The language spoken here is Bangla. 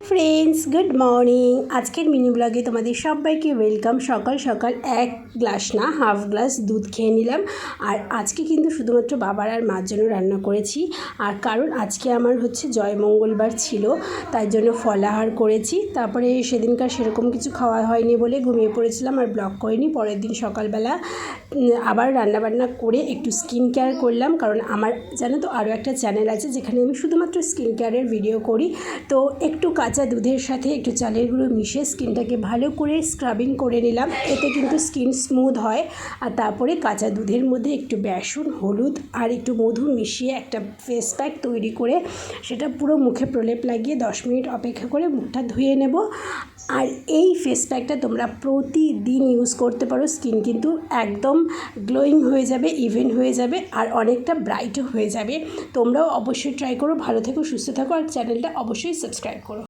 Friends, good morning. আজকের মিনি ব্লগে তোমাদের সবাইকে ওয়েলকাম। সকাল সকাল এক গ্লাস না হাফ গ্লাস দুধ খেয়ে নিলাম। আর আজকে কিন্তু শুধুমাত্র বাবার আর মার জন্য রান্না করেছি। আর কারণ আজকে আমার হচ্ছে জয়মঙ্গলবার ছিল, তাই জন্য ফলাহার করেছি। তারপরে সেদিনকার সেরকম কিছু খাওয়া হয়নি বলে ঘুমিয়ে পড়েছিলাম আর ব্লগ করিনি। পরের দিন সকালবেলা আবার রান্নাবান্না করে একটু স্কিন কেয়ার করলাম, কারণ আমার জানো তো আরও একটা চ্যানেল আছে যেখানে আমি শুধুমাত্র স্কিন কেয়ারের ভিডিও করি। তো একটু কাঁচা দুধের সাথে একটু চালের গুঁড়ো মিশিয়ে স্কিনটাকে ভালো করে স্ক্রাবিং করে নিলাম, এতে কিন্তু স্কিন স্মুথ হয়। আর তারপরে কাঁচা দুধের মধ্যে একটু বেসন, হলুদ আর একটু মধু মিশিয়ে একটা ফেস প্যাক তৈরি করে সেটা পুরো মুখে প্রলেপ লাগিয়ে 10 মিনিট অপেক্ষা করে মুখটা ধুয়ে নেব। আর এই ফেস প্যাকটা তোমরা প্রতিদিন ইউজ করতে পারো, স্কিন কিন্তু একদম গ্লোয়িং হয়ে যাবে, ইভেন হয়ে যাবে আর অনেকটা ব্রাইটও হয়ে যাবে। তোমরাও অবশ্যই ট্রাই করো। ভালো থেকো, সুস্থ থাকো আর চ্যানেলটা অবশ্যই সাবস্ক্রাইব করো।